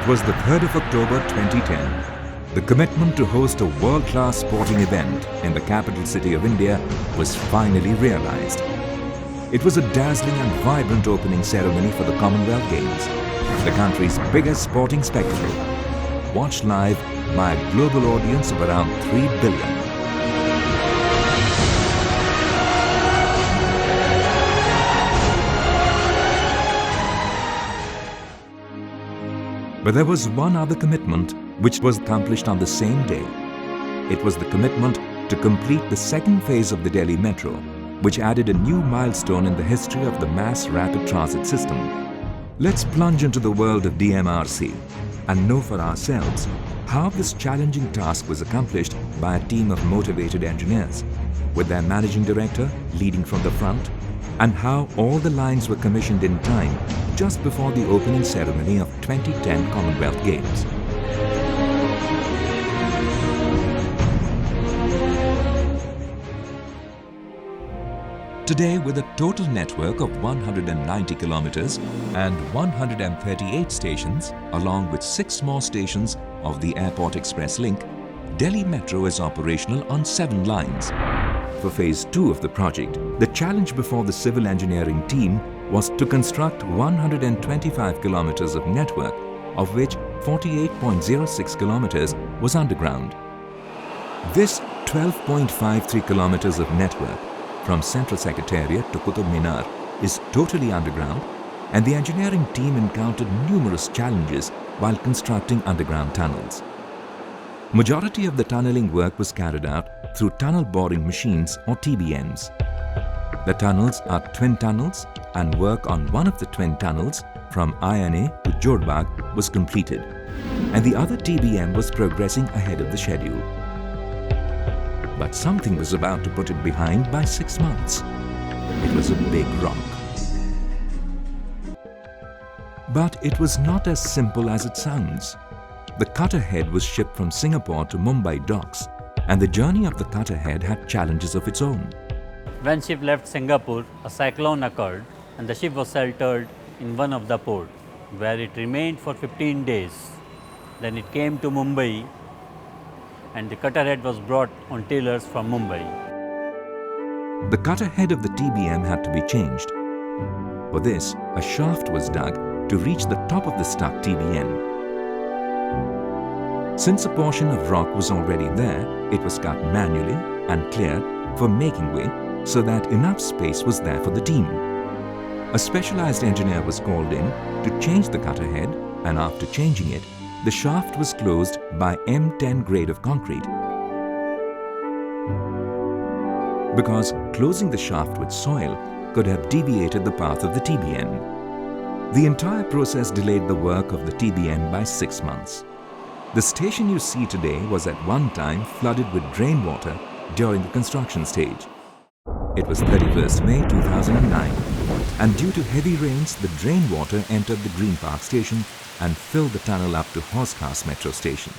It was the 3rd of October 2010. The commitment to host a world-class sporting event in the capital city of India was finally realized. It was a dazzling and vibrant opening ceremony for the Commonwealth Games, the country's biggest sporting spectacle, watched live by a global audience of around 3 billion. But there was one other commitment which was accomplished on the same day. It was the commitment to complete the second phase of the Delhi Metro, which added a new milestone in the history of the mass rapid transit system. Let's plunge into the world of DMRC and know for ourselves how this challenging task was accomplished by a team of motivated engineers, with their managing director leading from the front, and how all the lines were commissioned in time just before the opening ceremony of 2010 Commonwealth Games. Today, with a total network of 190 kilometers and 138 stations, along with 6 more stations of the Airport Express link, Delhi Metro is operational on 7 lines. For Phase 2 of the project, the challenge before the civil engineering team was to construct 125 kilometers of network, of which 48.06 kilometers was underground. This 12.53 kilometers of network from Central Secretariat to Qutub Minar is totally underground, and the engineering team encountered numerous challenges while constructing underground tunnels. Majority of the tunneling work was carried out through tunnel boring machines or TBMs. The tunnels are twin tunnels, and work on one of the twin tunnels from INA to Jodhbagh was completed, and the other TBM was progressing ahead of the schedule. But something was about to put it behind by 6 months. It was a big rock. But it was not as simple as it sounds. The cutter head was shipped from Singapore to Mumbai docks, and the journey of the cutter head had challenges of its own. When ship left Singapore, a cyclone occurred and the ship was sheltered in one of the ports, where it remained for 15 days. Then it came to Mumbai and the cutter head was brought on trailers from Mumbai. The cutter head of the TBM had to be changed. For this, a shaft was dug to reach the top of the stuck TBM. Since a portion of rock was already there, it was cut manually and cleared for making way so that enough space was there for the team. A specialized engineer was called in to change the cutter head, and after changing it, the shaft was closed by M10 grade of concrete. Because closing the shaft with soil could have deviated the path of the TBM. The entire process delayed the work of the TBM by 6 months. The station you see today was at one time flooded with rainwater during the construction stage. It was 31st May 2009, and due to heavy rains, the drain water entered the Green Park station and filled the tunnel up to Horsecars metro station.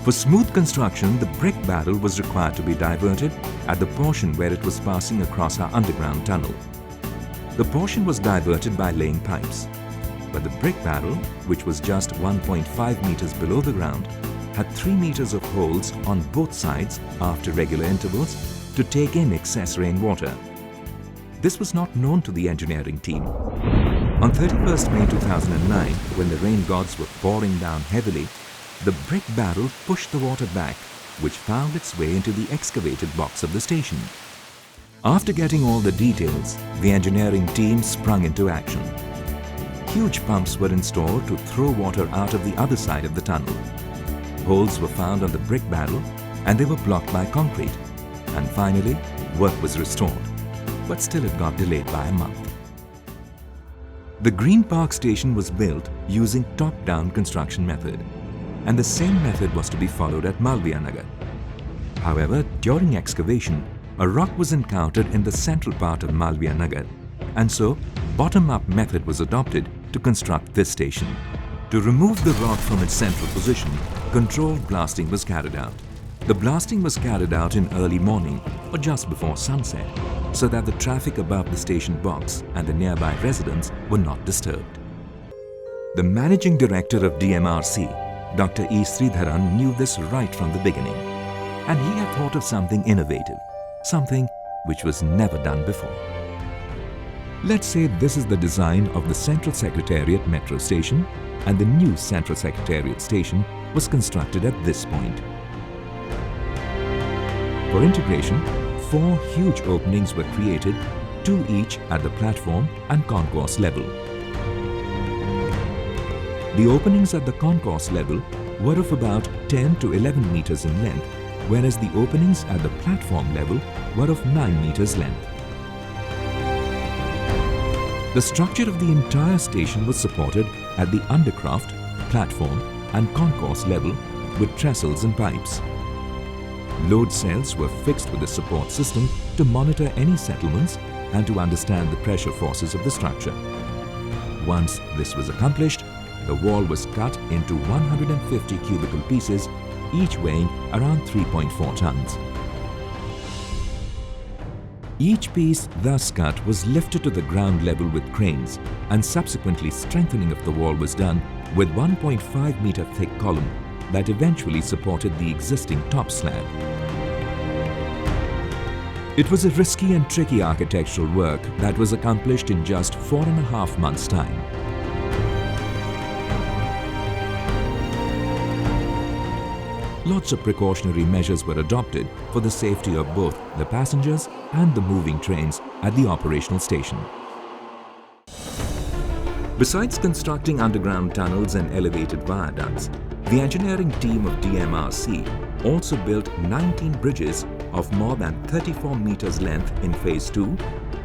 For smooth construction, the brick barrel was required to be diverted at the portion where it was passing across our underground tunnel. The portion was diverted by laying pipes, but the brick barrel, which was just 1.5 meters below the ground, had 3 meters of holes on both sides after regular intervals to take in excess rainwater. This was not known to the engineering team. On 31st May 2009, when the rain gods were pouring down heavily, the brick barrel pushed the water back, which found its way into the excavated box of the station. After getting all the details, the engineering team sprung into action. Huge pumps were installed to throw water out of the other side of the tunnel. Holes were found on the brick barrel and they were blocked by concrete. And finally, work was restored, but still it got delayed by a month. The Green Park station was built using top-down construction method, and the same method was to be followed at Malviya Nagar. However, during excavation, a rock was encountered in the central part of Malviya Nagar, and so bottom-up method was adopted to construct this station. To remove the rock from its central position, controlled blasting was carried out. The blasting was carried out in early morning or just before sunset, so that the traffic above the station box and the nearby residents were not disturbed. The managing director of DMRC, Dr. E. Sridharan, knew this right from the beginning, and he had thought of something innovative, something which was never done before. Let's say this is the design of the Central Secretariat metro station, and the new Central Secretariat station was constructed at this point. For integration, 4 huge openings were created, 2 each at the platform and concourse level. The openings at the concourse level were of about 10 to 11 meters in length, whereas the openings at the platform level were of 9 meters length. The structure of the entire station was supported at the undercroft, platform and concourse level with trestles and pipes. Load cells were fixed with a support system to monitor any settlements and to understand the pressure forces of the structure. Once this was accomplished, the wall was cut into 150 cubical pieces, each weighing around 3.4 tons. Each piece thus cut was lifted to the ground level with cranes, and subsequently strengthening of the wall was done with 1.5 meter thick column that eventually supported the existing top slab. It was a risky and tricky architectural work that was accomplished in just 4.5 months' time. Lots of precautionary measures were adopted for the safety of both the passengers and the moving trains at the operational station. Besides constructing underground tunnels and elevated viaducts, the engineering team of DMRC also built 19 bridges of more than 34 meters length in Phase 2,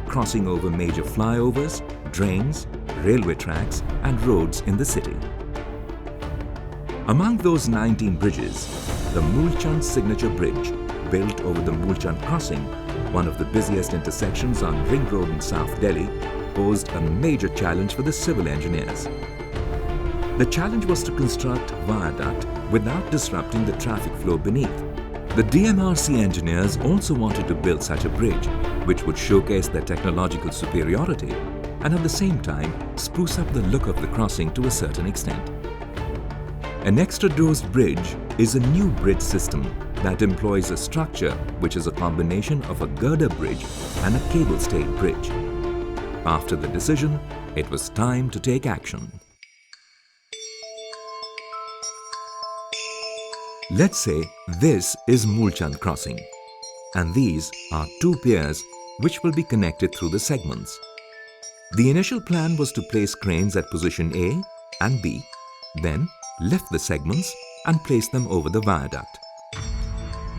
crossing over major flyovers, drains, railway tracks and roads in the city. Among those 19 bridges, the Mulchand Signature Bridge, built over the Mulchand Crossing, one of the busiest intersections on Ring Road in South Delhi, posed a major challenge for the civil engineers. The challenge was to construct viaduct without disrupting the traffic flow beneath. The DMRC engineers also wanted to build such a bridge, which would showcase their technological superiority and at the same time spruce up the look of the crossing to a certain extent. An extra-dosed bridge is a new bridge system that employs a structure which is a combination of a girder bridge and a cable-stayed bridge. After the decision, it was time to take action. Let's say this is Mulchand Crossing, and these are 2 piers which will be connected through the segments. The initial plan was to place cranes at position A and B, then lift the segments and place them over the viaduct.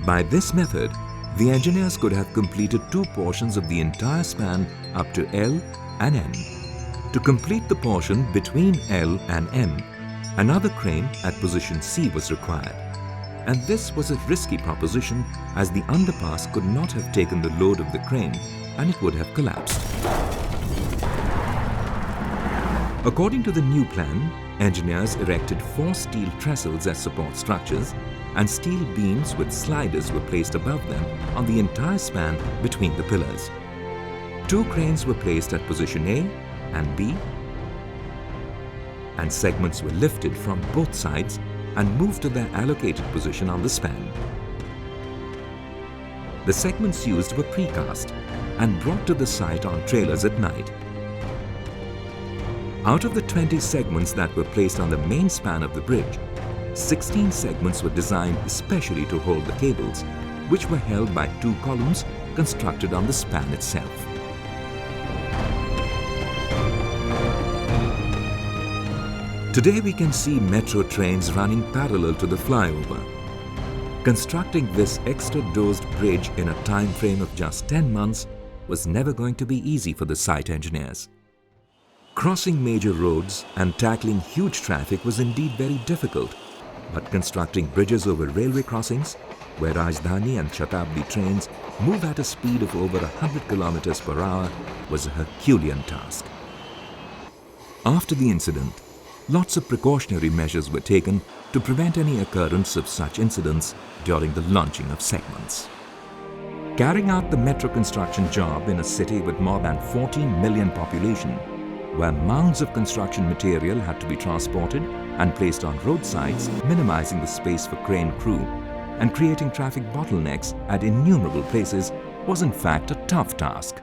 By this method, the engineers could have completed 2 portions of the entire span up to L and M. To complete the portion between L and M, another crane at position C was required. And this was a risky proposition as the underpass could not have taken the load of the crane and it would have collapsed. According to the new plan, engineers erected 4 steel trestles as support structures, and steel beams with sliders were placed above them on the entire span between the pillars. 2 cranes were placed at position A and B, and segments were lifted from both sides and moved to their allocated position on the span. The segments used were precast and brought to the site on trailers at night. Out of the 20 segments that were placed on the main span of the bridge, 16 segments were designed especially to hold the cables, which were held by 2 columns constructed on the span itself. Today we can see metro trains running parallel to the flyover. Constructing this extra-dosed bridge in a time frame of just 10 months was never going to be easy for the site engineers. Crossing major roads and tackling huge traffic was indeed very difficult, but constructing bridges over railway crossings, where Rajdhani and Shatabdi trains move at a speed of over 100 kilometers per hour, was a Herculean task. After the incident, lots of precautionary measures were taken to prevent any occurrence of such incidents during the launching of segments. Carrying out the metro construction job in a city with more than 14 million population where mounds of construction material had to be transported and placed on roadsides, minimizing the space for crane crew and creating traffic bottlenecks at innumerable places, was in fact a tough task.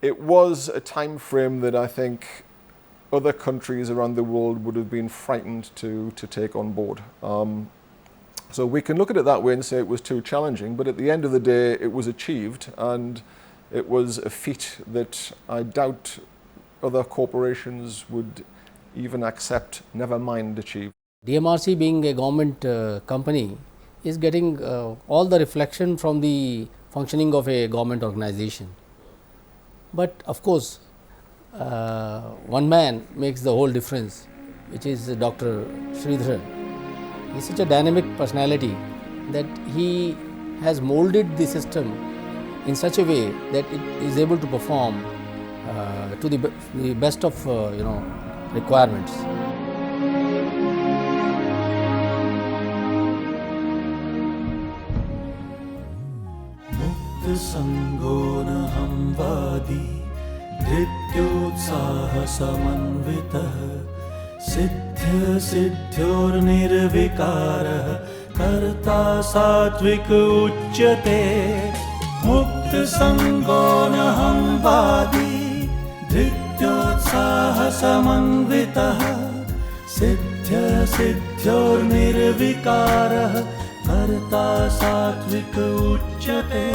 It was a time frame that I think other countries around the world would have been frightened to take on board. So we can look at it that way and say it was too challenging, but at the end of the day it was achieved, and it was a feat that I doubt other corporations would even accept, never mind achieve. DMRC being a government company is getting all the reflection from the functioning of a government organization. But of course, one man makes the whole difference, which is Dr. Sridhar. He is such a dynamic personality that he has molded the system in such a way that it is able to perform to the best of requirements. संगोनहं वादी धृत्योत्साहसमन्वितः सिद्ध्य सिद्ध्योर्निर्विकारः कर्ता सात्विक उच्यते मुक्तसंगोनहं वादी धृत्योत्साहसमन्वितः सिद्ध्य सिद्ध्योर्निर्विकारः कर्ता सात्विक उच्यते।